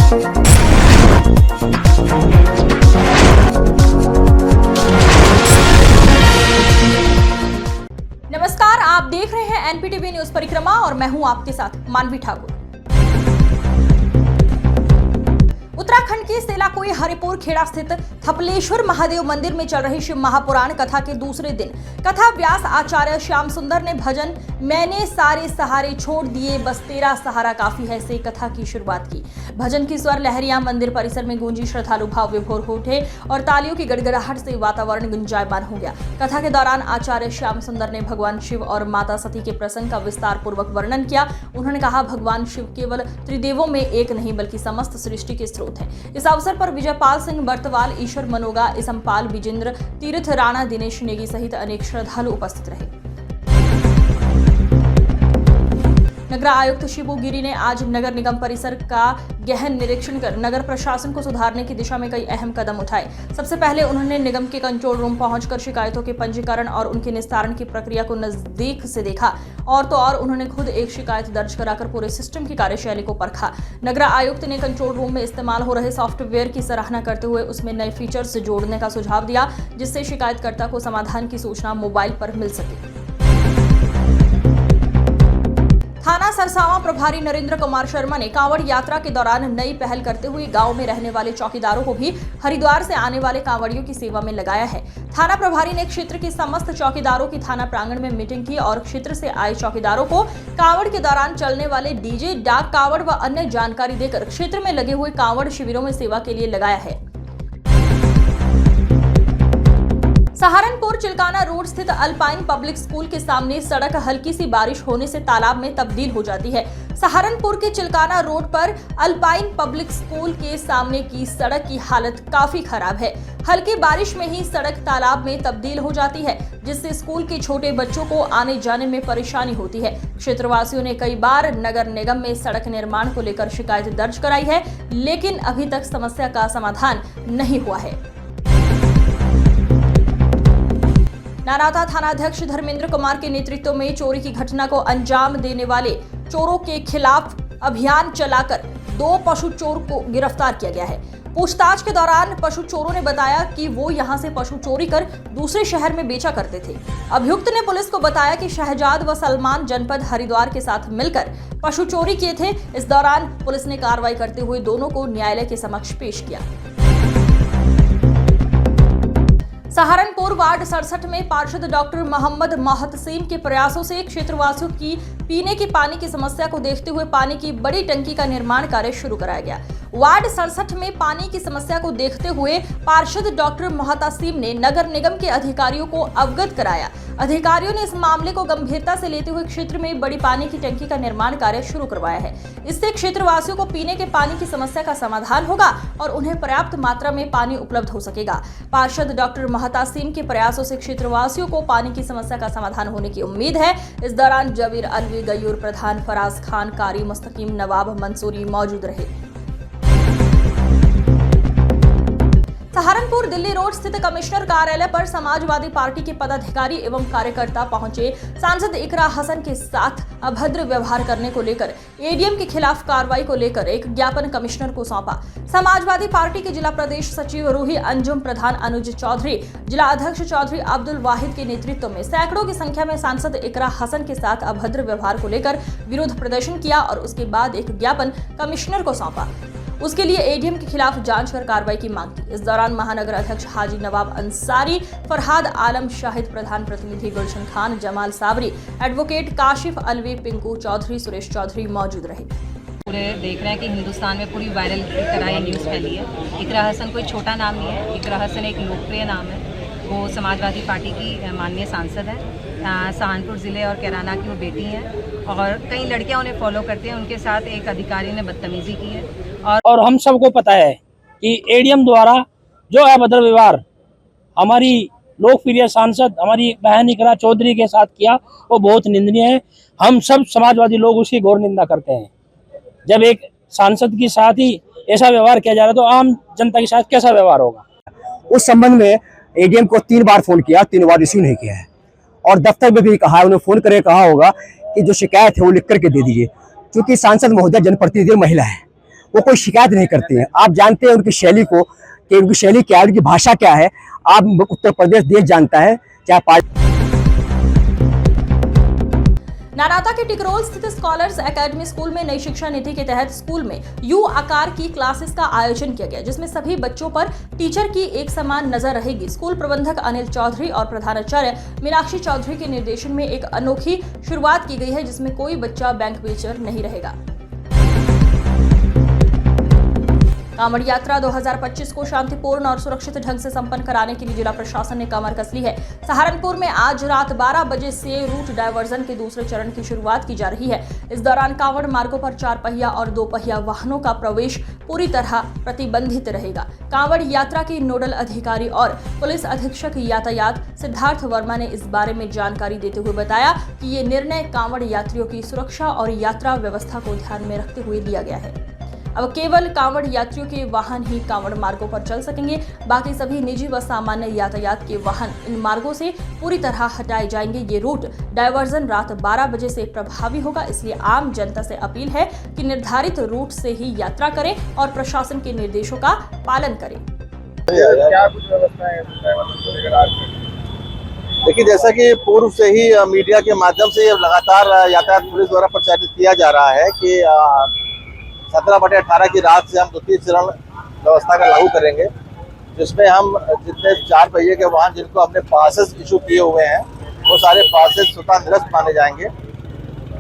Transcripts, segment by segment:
नमस्कार, आप देख रहे हैं एनपीटीवी न्यूज परिक्रमा और मैं हूं आपके साथ मानवी ठाकुर। उत्तराखंड के सेलाकुई हरिपुर खेड़ा स्थित थपलेश्वर महादेव मंदिर में चल रही शिव महापुराण कथा के दूसरे दिन कथा व्यास आचार्य श्याम सुंदर ने भजन मैंने सारे सहारे छोड़ दिए बस तेरा सहारा काफी है से कथा की शुरुआत की। भजन की स्वर लहरियां मंदिर परिसर में गूंजी, श्रद्धालु भाव विभोर हो उठे और तालियों की गड़गड़ाहट से वातावरण गुंजायमान हो गया। कथा के दौरान आचार्य श्याम सुंदर ने भगवान शिव और माता सती के प्रसंग का विस्तार पूर्वक वर्णन किया। उन्होंने कहा, भगवान शिव केवल त्रिदेवों में एक नहीं बल्कि समस्त सृष्टि के स्रोत है। इस अवसर पर विजयपाल सिंह बर्तवाल, ईश्वर मनोगा, इसमपाल, विजेंद्र तीर्थ राणा, दिनेश नेगी सहित अनेक श्रद्धालु उपस्थित रहे। नगर आयुक्त शिबू गिरी ने आज नगर निगम परिसर का गहन निरीक्षण कर नगर प्रशासन को सुधारने की दिशा में कई अहम कदम उठाए। सबसे पहले उन्होंने निगम के कंट्रोल रूम पहुंचकर शिकायतों के पंजीकरण और उनके निस्तारण की प्रक्रिया को नजदीक से देखा और तो और उन्होंने खुद एक शिकायत दर्ज कराकर पूरे सिस्टम की कार्यशैली को परखा। नगर आयुक्त ने कंट्रोल रूम में इस्तेमाल हो रहे सॉफ्टवेयर की सराहना करते हुए उसमें नए फीचर्स जोड़ने का सुझाव दिया, जिससे शिकायतकर्ता को समाधान की सूचना मोबाइल पर मिल सके। थाना सरसावां प्रभारी नरेंद्र कुमार शर्मा ने कांवड़ यात्रा के दौरान नई पहल करते हुए गांव में रहने वाले चौकीदारों को भी हरिद्वार से आने वाले कांवड़ियों की सेवा में लगाया है। थाना प्रभारी ने क्षेत्र के समस्त चौकीदारों की थाना प्रांगण में मीटिंग की और क्षेत्र से आए चौकीदारों को कांवड़ के दौरान चलने वाले डीजे, डाक कांवड़ व अन्य जानकारी देकर क्षेत्र में लगे हुए कांवड़ शिविरों में सेवा के लिए लगाया है। सहारनपुर चिल्काना रोड स्थित अल्पाइन पब्लिक स्कूल के सामने सड़क हल्की सी बारिश होने से तालाब में तब्दील हो जाती है। सहारनपुर के चिल्काना रोड पर अल्पाइन पब्लिक स्कूल के सामने की सड़क की हालत काफी खराब है। हल्की बारिश में ही सड़क तालाब में तब्दील हो जाती है, जिससे स्कूल के छोटे बच्चों को आने जाने में परेशानी होती है। क्षेत्रवासियों ने कई बार नगर निगम में सड़क निर्माण को लेकर शिकायत दर्ज कराई है, लेकिन अभी तक समस्या का समाधान नहीं हुआ है। नानाता थानाध्यक्ष धर्मेंद्र कुमार के नेतृत्व में चोरी की घटना को अंजाम देने वाले चोरों के खिलाफ अभियान चलाकर 2 पशु चोर को गिरफ्तार किया गया है। पूछताछ के दौरान पशु चोरों ने बताया कि वो यहां से पशु चोरी कर दूसरे शहर में बेचा करते थे। अभियुक्त ने पुलिस को बताया कि शहजाद व सलमान जनपद हरिद्वार के साथ मिलकर पशु चोरी किए थे। इस दौरान पुलिस ने कार्रवाई करते हुए दोनों को न्यायालय के समक्ष पेश किया। सहारनपुर वार्ड 67 में पार्षद डॉक्टर मोहम्मद मोहतसीम के प्रयासों से क्षेत्रवासियों की पीने की पानी की समस्या को देखते हुए पानी की बड़ी टंकी का निर्माण कार्य शुरू कराया गया। वार्ड 67 में पानी की समस्या को देखते हुए पार्षद डॉक्टर मोहतसीम ने नगर निगम के अधिकारियों को अवगत कराया। अधिकारियों ने इस मामले को गंभीरता से लेते हुए क्षेत्र में बड़ी पानी की टंकी का निर्माण कार्य शुरू करवाया है। इससे क्षेत्रवासियों को पीने के पानी की समस्या का समाधान होगा और उन्हें पर्याप्त मात्रा में पानी उपलब्ध हो सकेगा। पार्षद डॉक्टर मोहतसीम के प्रयासों से क्षेत्रवासियों को पानी की समस्या का समाधान होने की उम्मीद है। इस दौरान जबीर अलवी, गयूर प्रधान, फराज खान, कारी, मुस्तकीम, नवाब मंसूरी मौजूद रहे। सहारनपुर दिल्ली रोड स्थित कमिश्नर कार्यालय पर समाजवादी पार्टी के पदाधिकारी एवं कार्यकर्ता पहुंचे। सांसद इकरा हसन के साथ अभद्र व्यवहार करने को लेकर एडीएम के खिलाफ कार्रवाई को लेकर एक ज्ञापन कमिश्नर को सौंपा। समाजवादी पार्टी के जिला प्रदेश सचिव रूही अंजुम, प्रधान अनुज चौधरी, जिला अध्यक्ष चौधरी अब्दुल वाहिद के नेतृत्व में सैकड़ों की संख्या में सांसद इकरा हसन के साथ अभद्र व्यवहार को लेकर विरोध प्रदर्शन किया और उसके बाद एक ज्ञापन कमिश्नर को सौंपा। उसके लिए एडीएम के खिलाफ जांच कर कार्रवाई की मांग की। इस दौरान महानगर अध्यक्ष हाजी नवाब अंसारी, फरहाद आलम, शाहिद प्रधान प्रतिनिधि गुलशन खान, जमाल साबरी, एडवोकेट काशिफ अलवी, पिंकू चौधरी, सुरेश चौधरी मौजूद रहे। पूरे देख रहे हैं कि हिंदुस्तान में पूरी वायरल की तरह ये न्यूज़ फैली है। इकरा हसन कोई छोटा नाम नहीं है। इकरा हसन एक लोकप्रिय नाम है। वो समाजवादी पार्टी की माननीय सांसद है। सहारनपुर ज़िले और कैराना की वो बेटी हैं और कई लड़कियां उन्हें फॉलो करती हैं। उनके साथ एक अधिकारी ने बदतमीजी की है और हम सबको पता है कि एडीएम द्वारा जो अभद्र व्यवहार हमारी लोकप्रिय सांसद हमारी बहन इकरा चौधरी के साथ किया वो बहुत निंदनीय है। हम सब समाजवादी लोग उसकी घोर निंदा करते हैं। जब एक सांसद के साथ ही ऐसा व्यवहार किया जा रहा है तो आम जनता के साथ कैसा व्यवहार होगा। उस संबंध में एडीएम को 3 बार फोन किया, 3 बार रिसीव नहीं किया है और दफ्तर में भी कहा, उन्हें फोन करके कहा होगा कि जो शिकायत है वो लिख करके दे दीजिए। क्योंकि सांसद महोदय जनप्रतिनिधि महिला है, वो कोई शिकायत नहीं करते हैं। आप जानते हैं उनकी शैली को, कि उनकी शैली क्या है, उनकी भाषा क्या है। आप उत्तर प्रदेश देश जानता है, चाहे पार्टी। नाराता के टिकरोल स्थित स्कॉलर्स एकेडमी स्कूल में नई शिक्षा नीति के तहत स्कूल में यू आकार की क्लासेस का आयोजन किया गया, जिसमें सभी बच्चों पर टीचर की एक समान नजर रहेगी। स्कूल प्रबंधक अनिल चौधरी और प्रधानाचार्य मीनाक्षी चौधरी के निर्देशन में एक अनोखी शुरुआत की गई है, जिसमें कोई बच्चा बैंक बेचर नहीं रहेगा। कांवड़ यात्रा 2025 को शांतिपूर्ण और सुरक्षित ढंग से संपन्न कराने के लिए जिला प्रशासन ने कमर कस ली है। सहारनपुर में आज रात 12 बजे से रूट डायवर्जन के दूसरे चरण की शुरुआत की जा रही है। इस दौरान कांवड़ मार्गों पर 4 पहिया और 2 पहिया वाहनों का प्रवेश पूरी तरह प्रतिबंधित रहेगा। कांवड़ यात्रा के नोडल अधिकारी और पुलिस अधीक्षक यातायात सिद्धार्थ वर्मा ने इस बारे में जानकारी देते हुए बताया कि ये निर्णय कांवड़ यात्रियों की सुरक्षा और यात्रा व्यवस्था को ध्यान में रखते हुए लिया गया है। अब केवल कांवड़ यात्रियों के वाहन ही कांवड़ मार्गों पर चल सकेंगे। बाकी सभी निजी व सामान्य यातायात के वाहन इन मार्गों से पूरी तरह हटाए जाएंगे। ये रूट डायवर्जन रात 12 बजे से प्रभावी होगा, इसलिए आम जनता से अपील है कि निर्धारित रूट से ही यात्रा करें और प्रशासन के निर्देशों का पालन करें। क्या कुछ व्यवस्था है? देखिए, जैसा कि पूर्व से ही मीडिया के माध्यम से लगातार यातायात पुलिस द्वारा प्रचारित किया जा रहा है कि 17/18 की रात से हम द्वितीय चरण व्यवस्था का लागू करेंगे, जिसमें हम जितने 4 पहिए के वाहन जिनको हमने पासेस इशू किए हुए हैं, वो सारे पासेस स्वतः निरस्त माने जाएंगे।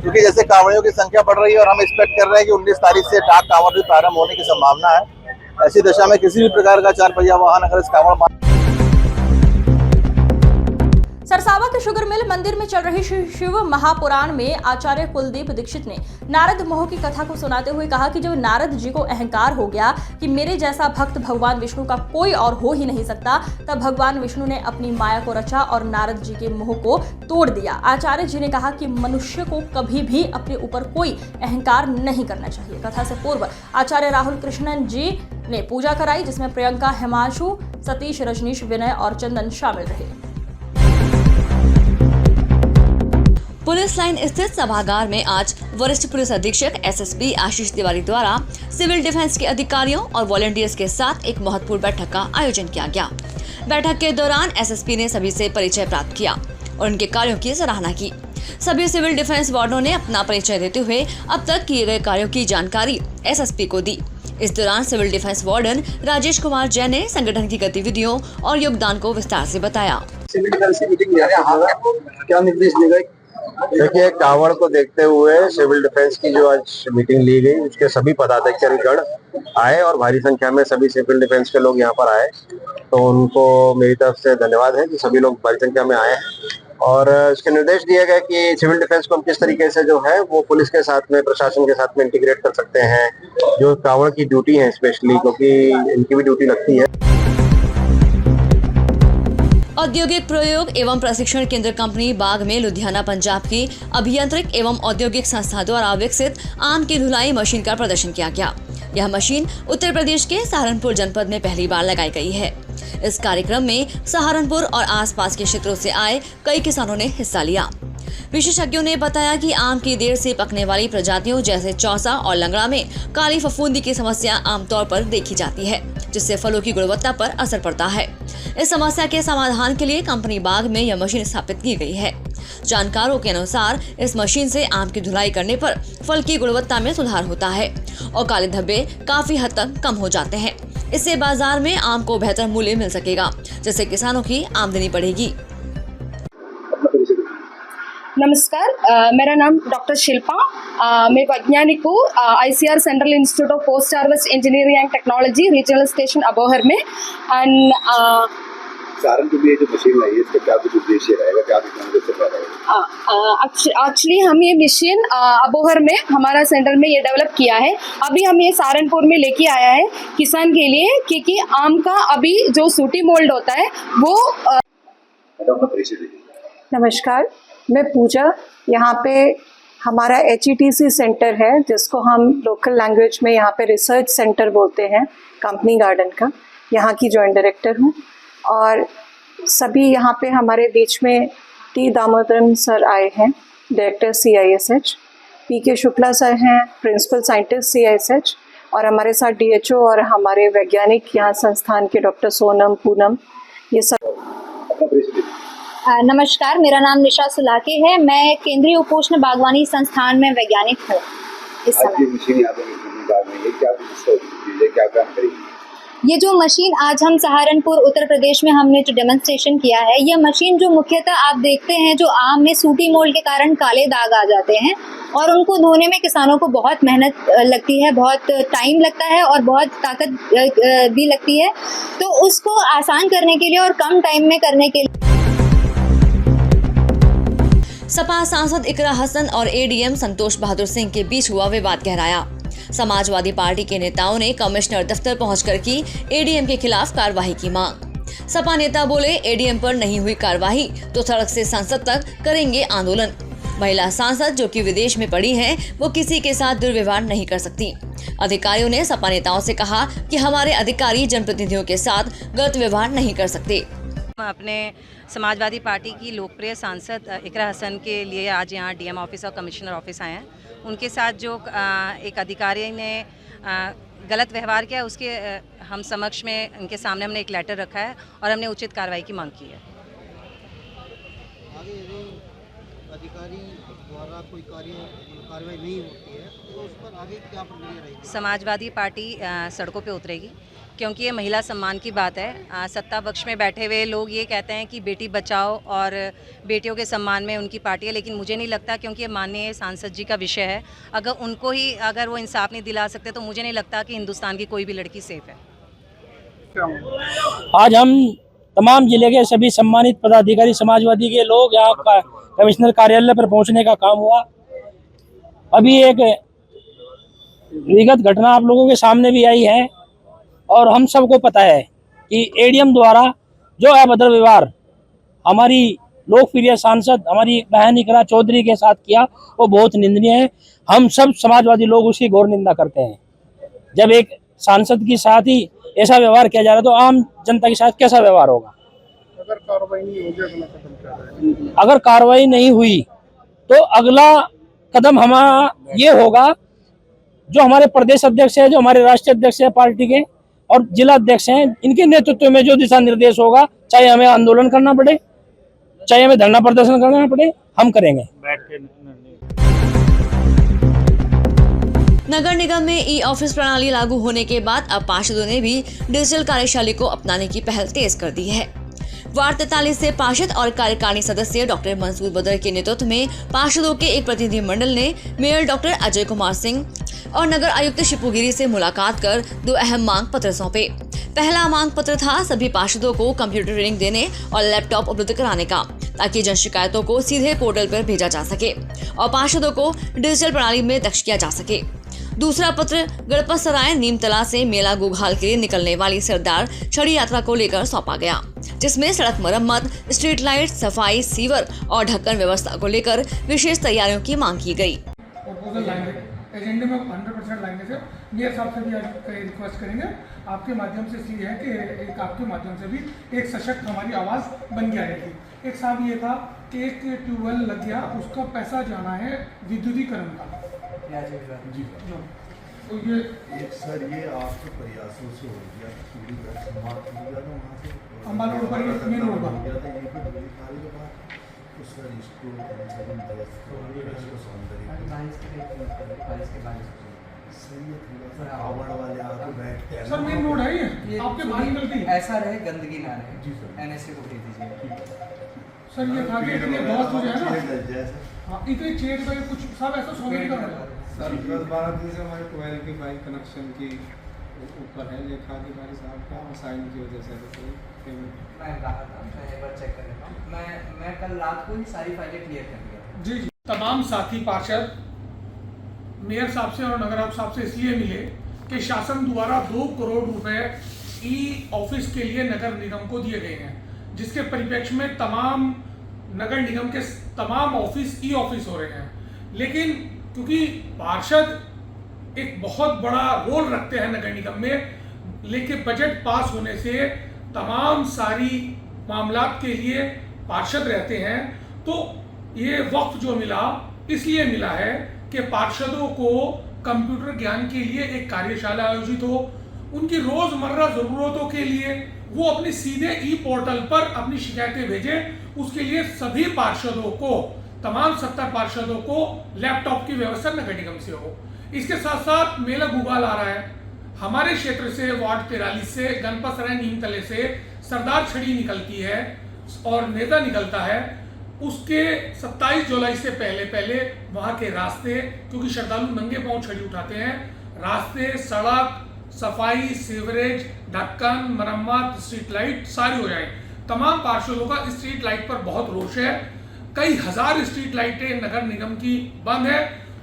क्योंकि जैसे कांवड़ियों की संख्या बढ़ रही है और हम एक्सपेक्ट कर रहे हैं कि 19 तारीख से डाक कांवड़ भी प्रारंभ होने की संभावना है। ऐसी दशा में किसी भी प्रकार का 4 पहिया वाहन अगर इस कांवड़ सरसावा के शुगर मिल मंदिर में चल रही शिव महापुराण में आचार्य कुलदीप दीक्षित ने नारद मोह की कथा को सुनाते हुए कहा कि जब नारद जी को अहंकार हो गया कि मेरे जैसा भक्त भगवान विष्णु का कोई और हो ही नहीं सकता, तब भगवान विष्णु ने अपनी माया को रचा और नारद जी के मोह को तोड़ दिया। आचार्य जी ने कहा कि मनुष्य को कभी भी अपने ऊपर कोई अहंकार नहीं करना चाहिए। कथा से पूर्व आचार्य राहुल कृष्णन जी ने पूजा कराई, जिसमें प्रियंका, हिमांशु, सतीश, रजनीश, विनय और चंदन शामिल रहे। पुलिस लाइन स्थित सभागार में आज वरिष्ठ पुलिस अधीक्षक एसएसपी आशीष तिवारी द्वारा सिविल डिफेंस के अधिकारियों और वॉलंटियर्स के साथ एक महत्वपूर्ण बैठक का आयोजन किया गया। बैठक के दौरान एसएसपी ने सभी से परिचय प्राप्त किया और उनके कार्यों की सराहना की। सभी सिविल डिफेंस वार्डों ने अपना परिचय देते हुए अब तक किए गए कार्यों की जानकारी एसएसपी को दी। इस दौरान civil defence warden Rajesh Kumar Jain ने संगठन की गतिविधियों और योगदान को विस्तार से बताया। सिविल डिफेंस की मीटिंग क्या निर्देश दिए गए? देखिए, कांवड़ को देखते हुए सिविल डिफेंस की जो आज मीटिंग ली गई, उसके सभी पदाधिकारीगण आए और भारी संख्या में सभी सिविल डिफेंस के लोग यहाँ पर आए, तो उनको मेरी तरफ से धन्यवाद है कि सभी लोग भारी संख्या में आए हैं। और इसके निर्देश दिए गए कि सिविल डिफेंस को हम किस तरीके से जो है वो पुलिस के साथ में, प्रशासन के साथ में इंटीग्रेट कर सकते हैं। जो कांवड़ की ड्यूटी है स्पेशली, क्योंकि इनकी भी ड्यूटी लगती है। औद्योगिक प्रयोग एवं प्रशिक्षण केंद्र कंपनी बाग में लुधियाना पंजाब की अभियांत्रिक एवं औद्योगिक संस्था द्वारा विकसित आम की धुलाई मशीन का प्रदर्शन किया गया। यह मशीन उत्तर प्रदेश के सहारनपुर जनपद में पहली बार लगाई गई है। इस कार्यक्रम में सहारनपुर और आसपास के क्षेत्रों से आए कई किसानों ने हिस्सा लिया। विशेषज्ञों ने बताया कि आम की देर से पकने वाली प्रजातियों जैसे चौसा और लंगड़ा में काली फफूंदी की समस्या आमतौर पर देखी जाती है, जिससे फलों की गुणवत्ता पर असर पड़ता है। इस समस्या के समाधान के लिए कंपनी बाग में यह मशीन स्थापित की गई है। जानकारों के अनुसार इस मशीन से आम की धुलाई करने पर फल की गुणवत्ता में सुधार होता है और काले धब्बे काफी हद तक कम हो जाते हैं। इससे बाजार में आम को बेहतर मूल्य मिल सकेगा, जिससे किसानों की आमदनी बढ़ेगी। नमस्कार, मेरा नाम डॉक्टर शिल्पा। मैं वैज्ञानिक हूँ ICR central institute of post harvest engineering and technology regional station Abohar में। एंड सहारनपुर में ये जो मशीन आई है, इसका क्या कुछ उद्देश्य रहेगा, क्या एक्चुअली हम ये मशीन अबोहर में हमारा सेंटर में ये डेवलप किया है। अभी हम ये सहारनपुर में लेके आया है किसान के लिए, क्योंकि आम का अभी जो सूटी मोल्ड होता है वो नमस्कार, मैं पूजा। यहाँ पे हमारा HETC सेंटर है, जिसको हम लोकल लैंग्वेज में यहाँ पे रिसर्च सेंटर बोलते हैं, कंपनी गार्डन का। यहाँ की जॉइंट डायरेक्टर हूँ। और सभी यहाँ पे हमारे बीच में T दामोदरन सर आए हैं, director CISH, PK Shukla sir हैं, प्रिंसिपल साइंटिस्ट CISH, और हमारे साथ DHO और हमारे वैज्ञानिक यहाँ संस्थान के डॉक्टर सोनम पूनम ये सब। नमस्कार, मेरा नाम निशा सुलाके है। मैं केंद्रीय उपोष्ण बागवानी संस्थान में वैज्ञानिक हूँ इस समय। ये जो मशीन आज हम सहारनपुर उत्तर प्रदेश में हमने जो डेमोन्स्ट्रेशन किया है, ये मशीन जो मुख्यतः आप देखते हैं जो आम में सूटी मोल्ड के कारण काले दाग आ जाते हैं और उनको धोने में किसानों को बहुत मेहनत लगती है, बहुत टाइम लगता है और बहुत ताकत भी लगती है। तो उसको आसान करने के लिए और कम टाइम में करने के लिए सपा सांसद इकरा हसन और ADM संतोष बहादुर सिंह के बीच हुआ विवाद गहराया। समाजवादी पार्टी के नेताओं ने कमिश्नर दफ्तर पहुंचकर की ADM के खिलाफ कार्रवाई की मांग। सपा नेता बोले ADM पर नहीं हुई कार्रवाई तो सड़क से संसद तक करेंगे आंदोलन। महिला सांसद जो कि विदेश में पड़ी हैं, वो किसी के साथ दुर्व्यवहार नहीं कर सकती। अधिकारियों ने सपा नेताओं से कहा कि हमारे अधिकारी जनप्रतिनिधियों के साथ गलत व्यवहार नहीं कर सकते। अपने समाजवादी पार्टी की लोकप्रिय सांसद इकरा हसन के लिए आज यहाँ DM ऑफिस और कमिश्नर ऑफिस आए हैं। उनके साथ जो एक अधिकारी ने गलत व्यवहार किया, उसके हम समक्ष में उनके सामने हमने एक लेटर रखा है और हमने उचित कार्रवाई की मांग की है। आगे यदि अधिकारी द्वारा कोई कार्रवाई नहीं होती है तो उस पर आगे क्या प्रक्रिया रहेगी? समाजवादी पार्टी सड़कों पे उतरेगी, क्योंकि ये महिला सम्मान की बात है। सत्ता पक्ष में बैठे हुए लोग ये कहते हैं कि बेटी बचाओ और बेटियों के सम्मान में उनकी पार्टी है, लेकिन मुझे नहीं लगता, क्योंकि ये माननीय सांसद जी का विषय है। अगर वो इंसाफ नहीं दिला सकते तो मुझे नहीं लगता कि हिंदुस्तान की कोई भी लड़की सेफ है। आज हम तमाम जिले के सभी सम्मानित पदाधिकारी समाजवादी के लोग यहाँ कमिश्नर कार्यालय पर पहुँचने का काम हुआ। अभी एक विगत घटना आप लोगों के सामने भी आई है और हम सबको पता है कि ADM द्वारा जो अभद्र व्यवहार हमारी लोकप्रिय सांसद हमारी बहन इकरा चौधरी के साथ किया, वो बहुत निंदनीय है। हम सब समाजवादी लोग उसकी घोर निंदा करते हैं। जब एक सांसद के साथ ही ऐसा व्यवहार किया जा रहा है तो आम जनता के साथ कैसा व्यवहार होगा? अगर कार्रवाई नहीं होगी अगला कदम क्या है? अगर कार्रवाई नहीं हुई तो अगला कदम हमारा ये होगा, जो हमारे प्रदेश अध्यक्ष है, जो हमारे राष्ट्रीय अध्यक्ष है पार्टी के और जिला अध्यक्ष हैं, इनके नेतृत्व में जो दिशा निर्देश होगा, चाहे हमें आंदोलन करना पड़े, चाहे हमें धरना प्रदर्शन करना पड़े, हम करेंगे। नगर निगम में ई-ऑफिस प्रणाली लागू होने के बाद अब पार्षदों ने भी डिजिटल कार्यशैली को अपनाने की पहल तेज कर दी है। वार्ड 43 से पार्षद और कार्यकारिणी सदस्य डॉक्टर मंसूर बदर के नेतृत्व में पार्षदों के एक प्रतिनिधिमंडल ने मेयर डॉक्टर अजय कुमार सिंह और नगर आयुक्त शिपुगिरी से मुलाकात कर 2 अहम मांग पत्र सौंपे। पहला मांग पत्र था सभी पार्षदों को कंप्यूटर ट्रेनिंग देने और लैपटॉप उपलब्ध कराने का, ताकि जन शिकायतों को सीधे पोर्टल पर भेजा जा सके और पार्षदों को डिजिटल प्रणाली में दक्ष किया जा सके। दूसरा पत्र गणपत सराय नीमतला से मेला गुघाल के लिए निकलने वाली सरदार छड़ी यात्रा को लेकर सौंपा गया, जिसमें सड़क मरम्मत, स्ट्रीट लाइट, सफाई, सीवर और ढक्कन व्यवस्था को लेकर विशेष तैयारियों की मांग की गई। एजेंडे में 100% लाएंगे सर। मेयर साहब से भी आज रिक्वेस्ट करेंगे, आपके माध्यम से ये है कि एक आपके माध्यम से भी एक सशक्त हमारी आवाज़ बन गया है। एक साहब ये था कि एक ट्यूबवेल लग गया, उसका पैसा जाना है विद्युतीकरण का। जी तो ये एक सर ये आपके प्रयासों से हो गया, पूरी घर समाप्त हो गया था वहाँ से अम्बाला रोड पर मेन रोड पर गया था, ये पे बड़ी खाली के बाद तो सर इसको कम से कम 10 इसको सौंदर्य सर ये थोड़ा सा आवड़ वाले आके बैठते हैं सर। मेन रोड है ये आपके बाहर निकलती है, ऐसा रहे गंदगी ना रहे। जी सर, NSA को भेज दीजिए सर। ये था कि इतने बहुत हो जाए ना, जैसे हाँ इतने चेयर पे कुछ सब ऐसा सोने का सर 10-12 दिन से हमारे ट्वेल्व के फाइल कनेक्शन की ऊपर है लेखा अधिकारी साहब का साइन की वजह से पेमेंट मैं रहा था, मैं एक बार चेक कर लेता हूँ। मैं कल रात को ही सारी फाइलें क्लियर कर दिया। जी जी। तमाम साथी पार्षद मेयर साहब से और नगर साहब से इसलिए मिले कि शासन द्वारा 2 करोड़ रुपए ई-ऑफिस के लिए नगर निगम को दिए गए हैं, जिसके परिप्रेक्ष्य में तमाम नगर निगम के तमाम ऑफिस ई-ऑफिस हो रहे हैं। लेकिन क्योंकि पार्षद एक बहुत बड़ा रोल रखते हैं नगर निगम में, लेकिन बजट पास होने से तमाम सारी मामलात के लिए पार्षद रहते हैं, तो ये वक्त जो मिला इसलिए मिला है कि पार्षदों को कंप्यूटर ज्ञान के लिए एक कार्यशाला आयोजित हो, उनकी रोजमर्रा जरूरतों के लिए वो अपनी सीधे ई पोर्टल पर अपनी शिकायतें भेजें। उसके लिए सभी पार्षदों को, तमाम 70 पार्षदों को लैपटॉप की व्यवस्था नगर निगम से हो। इसके साथ साथ मेला गुगाल आ रहा है। हमारे क्षेत्र से वार्ड 43 से गणपत सराय नीमतले से सरदार छड़ी निकलती है और नेता निकलता है। उसके 27 जुलाई से पहले वहाँ के रास्ते, क्योंकि श्रद्धालु नंगे पांव छड़ी उठाते हैं, रास्ते, सड़क, सफाई, सीवरेज, ढक्कन, मरम्मत, स्ट्रीट लाइट सारी हो जाए। तमाम पार्षदों का स्ट्रीट लाइट पर बहुत रोष है। कई हजार स्ट्रीट लाइटें नगर निगम की बंद है।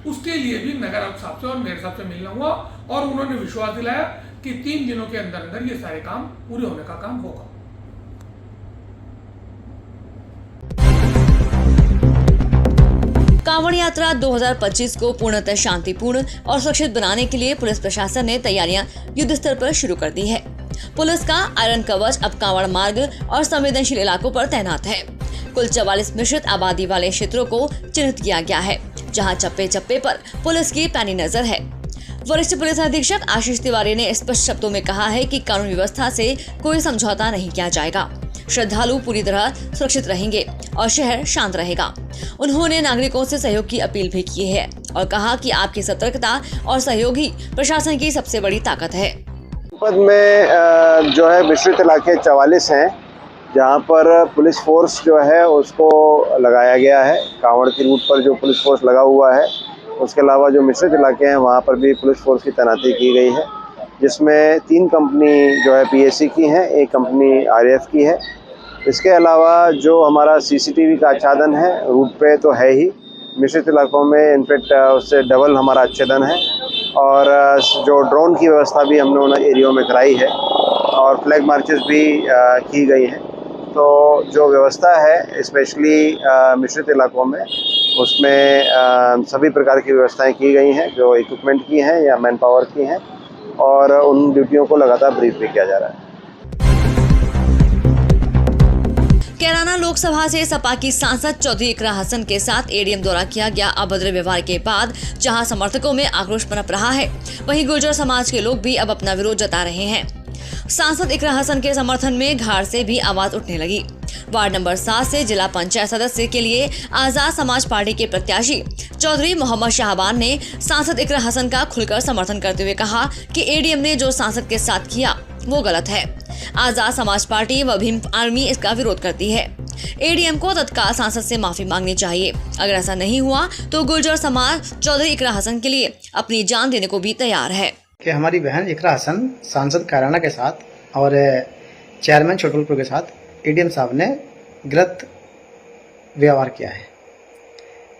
उसके लिए भी नगर आयुक्त साहब से और मेयर साहब से मिलना हुआ और उन्होंने विश्वास दिलाया कि 3 दिनों के अंदर अंदर ये सारे काम पूरे होने का काम होगा। कांवड़ यात्रा 2025 को पूर्णतः शांतिपूर्ण और सुरक्षित बनाने के लिए पुलिस प्रशासन ने तैयारियां युद्ध स्तर पर शुरू कर दी है। पुलिस का आयरन कवच अब कांवड़ मार्ग और संवेदनशील इलाकों पर तैनात है। कुल 44 मिश्रित आबादी वाले क्षेत्रों को चिन्हित किया गया है, जहां चप्पे चप्पे पर पुलिस की पैनी नजर है। वरिष्ठ पुलिस अधीक्षक आशीष तिवारी ने स्पष्ट शब्दों में कहा है कि कानून व्यवस्था से कोई समझौता नहीं किया जाएगा। श्रद्धालु पूरी तरह सुरक्षित रहेंगे और शहर शांत रहेगा। उन्होंने नागरिकों से सहयोग की अपील भी की है और कहा कि आपकी सतर्कता और सहयोग ही प्रशासन की सबसे बड़ी ताकत है। जनपद में जो है मिश्रित इलाके 44 हैं, जहाँ पर पुलिस फोर्स जो है उसको लगाया गया है। कांवड़ की रूट पर जो पुलिस फोर्स लगा हुआ है, उसके अलावा जो मिश्रित इलाके हैं वहाँ पर भी पुलिस फोर्स की तैनाती की गई है, जिसमें 3 कंपनी जो है PSC की हैं, 1 कंपनी RAF की है। इसके अलावा जो हमारा CCTV का आच्छादन है रूट पे तो है ही, मिश्रित इलाकों में इनफैक्ट उससे डबल हमारा आच्छादन है और जो ड्रोन की व्यवस्था भी हमने उन एरियो में कराई है और फ्लैग मार्चेस भी की गई हैं। तो जो व्यवस्था है स्पेशली मिश्रित इलाकों में, उसमें सभी प्रकार की व्यवस्थाएं की गई हैं, जो इक्विपमेंट की हैं या मैन पावर की हैं, और उन ड्यूटियों को लगातार ब्रीफ भी किया जा रहा है। कैराना लोकसभा से सपा की सांसद चौधरी इकरा हसन के साथ ADM द्वारा किया गया अभद्र व्यवहार के बाद जहां समर्थकों में आक्रोश पनप रहा है, वहीं गुर्जर समाज के लोग भी अब अपना विरोध जता रहे हैं। सांसद इकरा हसन के समर्थन में घाट से भी आवाज उठने लगी। वार्ड नंबर 7 से जिला पंचायत सदस्य के लिए आजाद समाज पार्टी के प्रत्याशी चौधरी मोहम्मद शाहबान ने सांसद इकरा हसन का खुलकर समर्थन करते हुए कहा कि ADM ने जो सांसद के साथ किया वो गलत है। आजाद समाज पार्टी व भीम आर्मी इसका विरोध करती है। ADM को तत्काल सांसद से माफी मांगनी चाहिए। अगर ऐसा नहीं हुआ तो गुर्जर समाज चौधरी इकरा हसन के लिए अपनी जान देने को भी तैयार है। कि हमारी बहन इकरा हसन सांसद कैराना के साथ और चेयरमैन छोटुलपुर के साथ ADM साहब ने गलत व्यवहार किया है।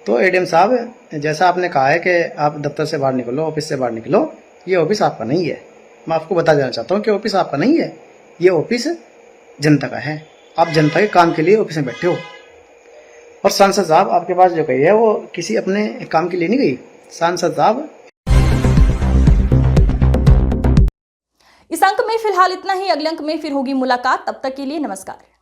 तो ADM साहब, जैसा आपने कहा है कि आप दफ्तर से बाहर निकलो, ऑफिस से बाहर निकलो, ये ऑफिस आपका नहीं है। मैं आपको बता देना चाहता हूँ कि ऑफिस आपका नहीं है, ये ऑफिस जनता का है। आप जनता के काम के लिए ऑफिस में बैठे हो। और सांसद साहब आपके पास जो गई है वो किसी अपने काम के लिए नहीं गई। सांसद साहब, इस अंक में फिलहाल इतना ही। अगले अंक में फिर होगी मुलाकात। तब तक के लिए नमस्कार।